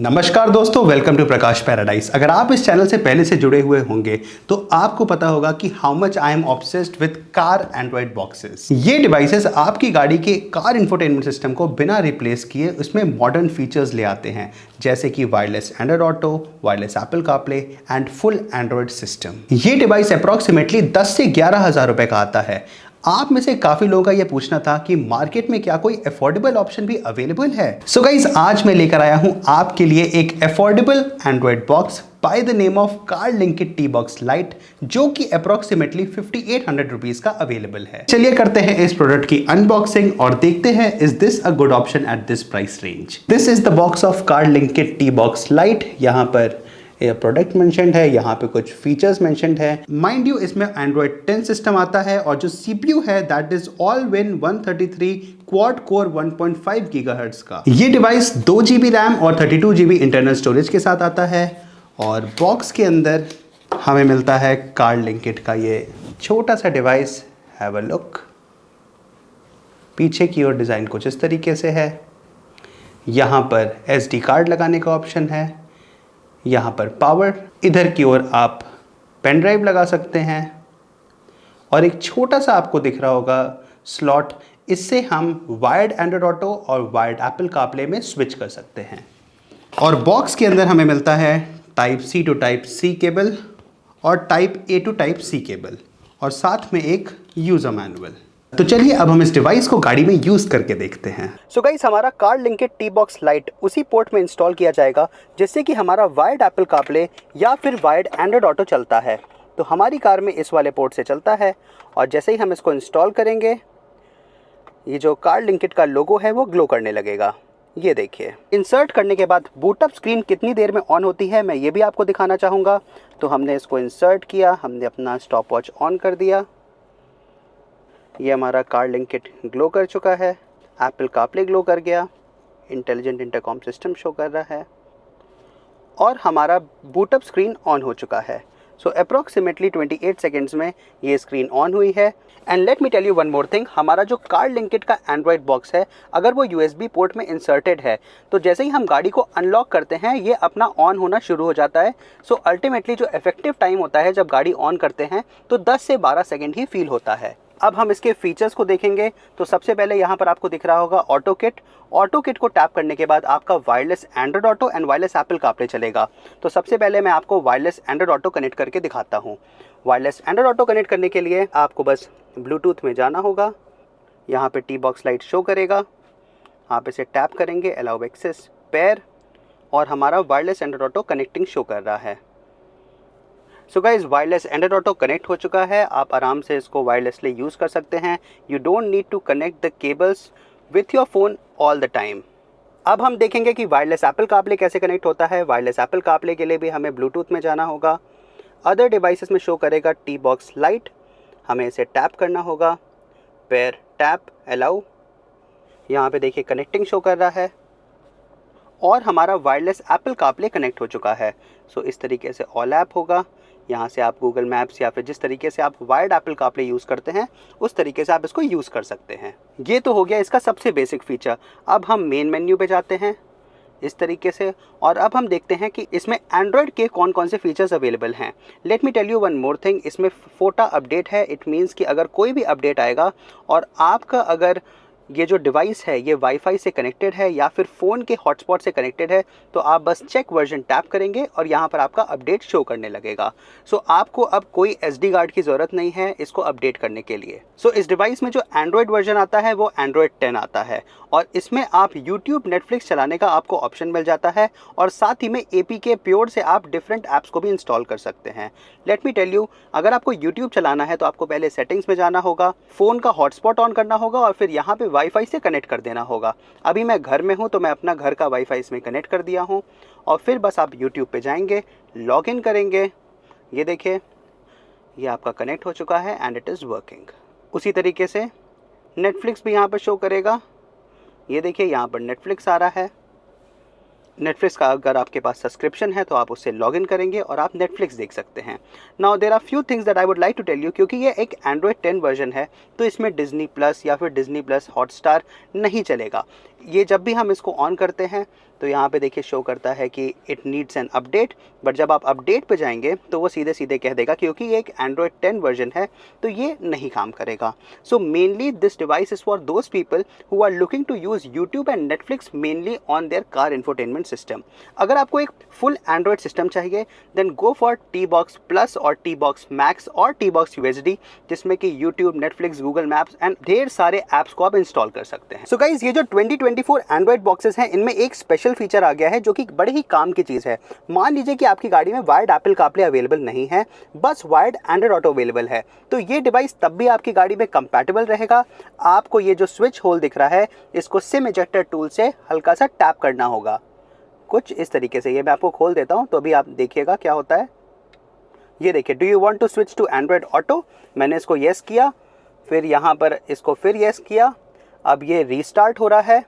नमस्कार दोस्तों, welcome to Prakash paradise. अगर आप इस चैनल से पहले से जुड़े हुए होंगे तो आपको पता होगा कि how much I am obsessed with car Android boxes. ये डिवाइसेस आपकी गाड़ी के कार इंफोटेनमेंट सिस्टम को बिना रिप्लेस किए उसमें मॉडर्न फीचर्स ले आते हैं, जैसे कि wireless Android auto, wireless Apple CarPlay and full Android system. ये डिवाइस अप्रॉक्सीमेटली 10 से 11 हज़ार रुपए का आता है। आप में से काफी लोगों का यह पूछना था कि मार्केट में क्या कोई अफोर्डेबल ऑप्शन भी अवेलेबल है। सो गाइज, आज मैं लेकर आया हूं आपके लिए एक affordable Android box by the name of Carlinkit Tbox Lite, जो कि अप्रोक्सीमेटली 5800 रुपीज का अवेलेबल है। चलिए करते हैं इस प्रोडक्ट की अनबॉक्सिंग और देखते हैं is this a good option at this price range. This is the box of Carlinkit Tbox Lite। यहाँ पर ये प्रोडक्ट मेंशन्ड है, यहाँ पे कुछ फीचर्स मेंशन्ड है। माइंड यू, इसमें Android 10 सिस्टम आता है और जो CPU है that is all-win 133 quad core 1.5 gigahertz का। ये डिवाइस 2 GB रैम और 32 GB इंटरनल स्टोरेज के साथ आता है और बॉक्स के अंदर हमें मिलता है Carlinkit का ये छोटा सा डिवाइस। Have a look. पीछे की ओर डिज़ाइन कुछ इस तरीके से है। यहाँ पर SD कार्ड लगाने का ऑप्शन है, यहाँ पर पावर, इधर की ओर आप पेन ड्राइव लगा सकते हैं और एक छोटा सा आपको दिख रहा होगा स्लॉट। इससे हम वायर्ड एंड्रॉइड ऑटो और वायर्ड एप्पल कारप्ले में स्विच कर सकते हैं। और बॉक्स के अंदर हमें मिलता है type C to type C cable और type A to type C cable और साथ में एक यूज़र मैनुअल। तो चलिए अब हम इस डिवाइस को गाड़ी में यूज करके देखते हैं। सो गाइस, हमारा Carlinkit Tbox Lite उसी पोर्ट में इंस्टॉल किया जाएगा जिससे कि हमारा वायर्ड एप्पल कारप्ले या फिर वायर्ड एंड्रॉइड ऑटो चलता है। तो हमारी कार में इस वाले पोर्ट से चलता है और जैसे ही हम इसको इंस्टॉल करेंगे, ये जो Carlinkit का लोगो है वो ग्लो करने लगेगा। ये देखिए, इंसर्ट करने के बाद बूटअप स्क्रीन कितनी देर में ऑन होती है मैं ये भी आपको दिखाना चाहूँगा। तो हमने इसको इंसर्ट किया, हमने अपना स्टॉप वॉच ऑन कर दिया। ये हमारा Carlinkit ग्लो कर चुका है, एप्पल कारप्ले ग्लो कर गया, इंटेलिजेंट इंटरकॉम सिस्टम शो कर रहा है और हमारा बूटअप स्क्रीन ऑन हो चुका है। सो अप्रॉक्सीमेटली 28 सेकेंड्स में ये स्क्रीन ऑन हुई है। And let me tell you one more thing, हमारा जो Carlinkit का एंड्रॉइड बॉक्स है, अगर वो USB पोर्ट में इंसर्टेड है तो जैसे ही हम गाड़ी को अनलॉक करते हैं ये अपना ऑन होना शुरू हो जाता है। सो अल्टीमेटली जो इफेक्टिव टाइम होता है जब गाड़ी ऑन करते हैं तो 10 से 12 सेकेंड ही फील होता है। अब हम इसके फीचर्स को देखेंगे तो सबसे पहले यहाँ पर आपको दिख रहा होगा ऑटो किट। ऑटो किट को टैप करने के बाद आपका wireless Android auto and wireless Apple CarPlay चलेगा। तो सबसे पहले मैं आपको वायरलेस एंड्रॉइड ऑटो कनेक्ट करके दिखाता हूँ। वायरलेस एंड्रॉइड ऑटो कनेक्ट करने के लिए आपको बस ब्लूटूथ में जाना होगा। यहाँ पे Tbox Lite शो करेगा, आप इसे टैप करेंगे, अलाउ एक्सेस पेयर, और हमारा wireless Android auto connecting show कर रहा है। So guys, wireless Android auto connect हो चुका है। आप आराम से इसको वायरलेसली यूज़ कर सकते हैं। You don't need to connect the cables with your phone all the time. अब हम देखेंगे कि वायरलेस एप्पल कारप्ले कैसे कनेक्ट होता है। वायरलेस एप्पल कारप्ले के लिए भी हमें ब्लूटूथ में जाना होगा। अदर डिवाइसेस में शो करेगा Tbox Lite, हमें इसे टैप करना होगा, पेयर टैप अलाउ। यहाँ पे देखिए कनेक्टिंग शो कर रहा है और हमारा वायरलेस एप्पल कारप्ले कनेक्ट हो चुका है। सो इस तरीके से ऑल ऐप होगा। यहाँ से आप गूगल मैप्स या फिर जिस तरीके से आप वायर्ड एप्पल कारप्ले यूज़ करते हैं उस तरीके से आप इसको यूज़ कर सकते हैं। ये तो हो गया इसका सबसे बेसिक फीचर। अब हम मेन मेन्यू पे जाते हैं इस तरीके से और अब हम देखते हैं कि इसमें एंड्रॉयड के कौन कौन से फीचर्स अवेलेबल हैं। Let me tell you one more thing, इसमें फोटा अपडेट है। इट मीन्स कि अगर कोई भी अपडेट आएगा और आपका अगर ये जो डिवाइस है ये वाईफाई से कनेक्टेड है या फिर फ़ोन के हॉटस्पॉट से कनेक्टेड है तो आप बस चेक वर्जन टैप करेंगे और यहाँ पर आपका अपडेट शो करने लगेगा। सो आपको अब कोई SD कार्ड की ज़रूरत नहीं है इसको अपडेट करने के लिए। सो इस डिवाइस में जो एंड्रॉयड वर्जन आता है वो Android 10 आता है और इसमें आप YouTube, Netflix चलाने का आपको ऑप्शन मिल जाता है और साथ ही में APK प्योर से आप डिफरेंट ऐप्स को भी इंस्टॉल कर सकते हैं। लेट मी टेल यू, अगर आपको YouTube चलाना है तो आपको पहले सेटिंग्स में जाना होगा, फ़ोन का हॉटस्पॉट ऑन करना होगा और फिर यहाँ पे वाईफाई से कनेक्ट कर देना होगा। अभी मैं घर में हूँ तो मैं अपना घर का वाईफाई इसमें कनेक्ट कर दिया हूँ और फिर बस आप YouTube पे जाएंगे, लॉग इन करेंगे। ये देखिए, ये आपका कनेक्ट हो चुका है एंड इट इज़ वर्किंग। उसी तरीके से नेटफ्लिक्स भी यहाँ पर शो करेगा। ये देखिए, यहाँ पर नेटफ्लिक्स आ रहा है। नेटफ्लिक्स का अगर आपके पास सब्सक्रिप्शन है तो आप उससे लॉगिन करेंगे और आप नेटफ्लिक्स देख सकते हैं। Now there are few things that I would like to tell you, क्योंकि ये एक एंड्रॉयड 10 वर्जन है तो इसमें डिज्नी प्लस या फिर डिज्नी प्लस हॉटस्टार नहीं चलेगा। ये जब भी हम इसको ऑन करते हैं तो यहाँ पे देखिए शो करता है कि it needs an update, but जब आप अपडेट पे जाएंगे तो वो सीधे सीधे कह देगा क्योंकि ये एक एंड्रॉयड 10 वर्जन है तो ये नहीं काम करेगा। So mainly this device is for those people who are looking to use YouTube and Netflix mainly on their car infotainment system. अगर आपको एक फुल एंड्रॉयड सिस्टम चाहिए then go for Tbox plus और Tbox मैक्स और Tbox UHD, जिसमें कि YouTube, Netflix, Google Maps and ढेर सारे ऐप्स को आप इंस्टॉल कर सकते हैं। सो गाइज, ये जो 2024 एंड्रॉयड बॉक्सेस हैं इनमें एक स्पेशल फीचर आ गया है जो कि बड़े ही काम की चीज़ है। मान लीजिए कि आपकी गाड़ी में वायर्ड एप्पल कारप्ले अवेलेबल नहीं है, बस वायर्ड एंड्रॉयड ऑटो अवेलेबल है, तो ये डिवाइस तब भी आपकी गाड़ी में कंपैटिबल रहेगा। आपको ये जो स्विच होल दिख रहा है इसको सिम इजेक्टर टूल से हल्का सा टैप करना होगा, कुछ इस तरीके से। ये मैं आपको खोल देता हूँ तो अभी आप देखिएगा क्या होता है। ये देखिए, do you want to switch to Android Auto, मैंने इसको येस किया, फिर यहाँ पर इसको फिर येस किया, अब ये रीस्टार्ट हो रहा है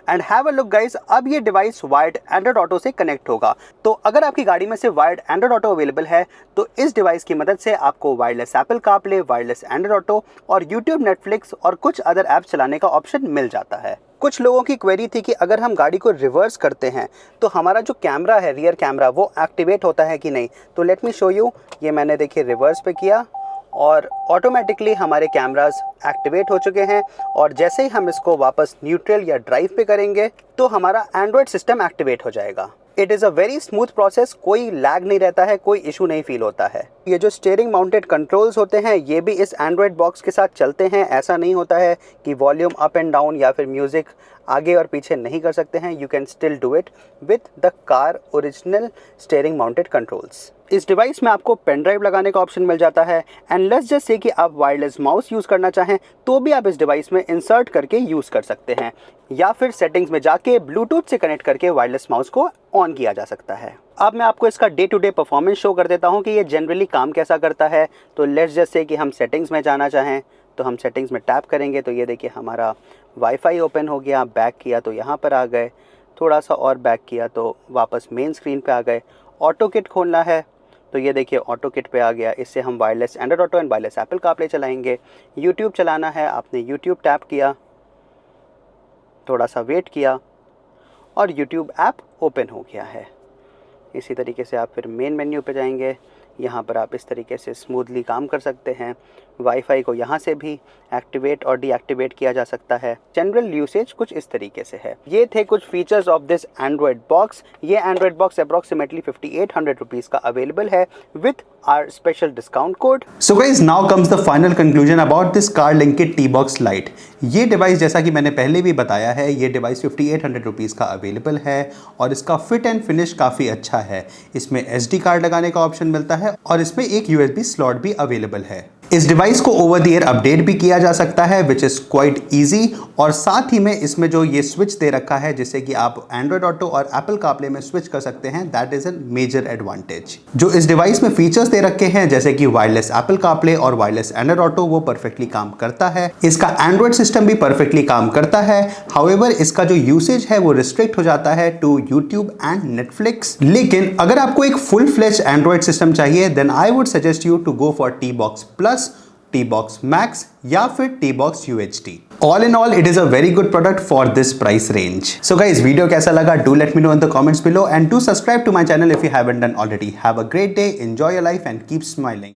and have a look guys, अब ये डिवाइस वायर्ड एंड्रॉयड ऑटो से कनेक्ट होगा। तो अगर आपकी गाड़ी में से वायर्ड एंड्रॉयड ऑटो अवेलेबल है तो इस डिवाइस की मदद से आपको wireless Apple CarPlay, wireless Android Auto और यूट्यूब, नेटफ्लिक्स और कुछ अदर ऐप्स चलाने का ऑप्शन मिल जाता है। कुछ लोगों की क्वेरी थी कि अगर हम गाड़ी को रिवर्स करते हैं तो हमारा जो कैमरा है, रियर कैमरा, वो एक्टिवेट होता है कि नहीं। तो लेट मी शो यू। ये मैंने देखिए रिवर्स पे किया और ऑटोमेटिकली हमारे कैमरास एक्टिवेट हो चुके हैं, और जैसे ही हम इसको वापस न्यूट्रल या ड्राइव पे करेंगे तो हमारा एंड्रॉयड सिस्टम एक्टिवेट हो जाएगा। It is a very smooth process, कोई लैग नहीं रहता है, कोई इशू नहीं फील होता है। ये जो स्टीयरिंग माउंटेड कंट्रोल्स होते हैं ये भी इस एंड्रॉयड बॉक्स के साथ चलते हैं। ऐसा नहीं होता है कि वॉल्यूम अप एंड डाउन या फिर म्यूज़िक आगे और पीछे नहीं कर सकते हैं। You can still do it with the car original steering mounted controls. इस डिवाइस में आपको पेन ड्राइव लगाने का ऑप्शन मिल जाता है एंड लेट्स जस्ट से कि आप वायरलेस माउस यूज़ करना चाहें तो भी आप इस डिवाइस में इंसर्ट करके यूज़ कर सकते हैं, या फिर सेटिंग्स में जाके ब्लूटूथ से कनेक्ट करके वायरलेस माउस को ऑन किया जा सकता है। अब मैं आपको इसका day to day performance show कर देता हूँ कि ये जनरली काम कैसा करता है। तो लेट्स जस्ट से कि हम सेटिंग्स में जाना चाहें तो हम सेटिंग्स में टैप करेंगे तो ये देखिए हमारा वाईफाई ओपन हो गया, बैक किया तो यहाँ पर आ गए, थोड़ा सा और बैक किया तो वापस मेन स्क्रीन पे आ गए। ऑटो किट खोलना है तो ये देखिए ऑटो किट पे आ गया, इससे हम wireless Android auto and wireless Apple CarPlay चलाएंगे। यूट्यूब चलाना है, आपने यूट्यूब टैप किया, थोड़ा सा वेट किया और यूट्यूब ऐप ओपन हो गया है। इसी तरीके से आप फिर मेन मेन्यू पे जाएंगे, यहाँ पर आप इस तरीके से स्मूथली काम कर सकते हैं। वाईफाई को यहाँ से भी एक्टिवेट और डीएक्टिवेट किया जा सकता है। जनरल यूसेज कुछ इस तरीके से है। ये थे कुछ features of this Android box. ये एंड्रॉयड बॉक्स अप्रॉक्सीमेटली 5800 रुपीज़ का अवेलेबल है with our special discount code. So guys, now comes the final conclusion about this Carlinkit Tbox Lite। ये डिवाइस जैसा कि मैंने पहले भी बताया है, ये डिवाइस 5800 रुपीज़ का अवेलेबल है और इसका फिट एंड फिनिश काफ़ी अच्छा है। इसमें SD कार्ड लगाने का ऑप्शन मिलता है और इसमें एक USB स्लॉट भी अवेलेबल है। इस डिवाइस को ओवर द एयर अपडेट भी किया जा सकता है विच इज़ क्वाइट ईजी, और साथ ही में इसमें जो ये स्विच दे रखा है जिससे कि आप एंड्रॉयड ऑटो और एप्पल कारप्ले में स्विच कर सकते हैं, that is a major advantage. जो इस डिवाइस में फीचर्स दे रखे हैं जैसे कि वायरलेस एप्पल कारप्ले और वायरलेस एंड्रॉयड ऑटो, वो परफेक्टली काम करता है। इसका एंड्रॉयड सिस्टम भी परफेक्टली काम करता है। हाउएवर इसका जो यूसेज है वो रिस्ट्रिक्ट हो जाता है टू यूट्यूब एंड नेटफ्लिक्स। लेकिन अगर आपको एक फुल फ्लेज एंड्रॉयड सिस्टम चाहिए then I would suggest you to go for Tbox plus, Tbox Max या फिर Tbox UHD। All in all, it is a very good product for this price range. So guys, video कैसा लगा? Do let me know in the comments below and do subscribe to my channel if you haven't done already. Have a great day, enjoy your life and keep smiling.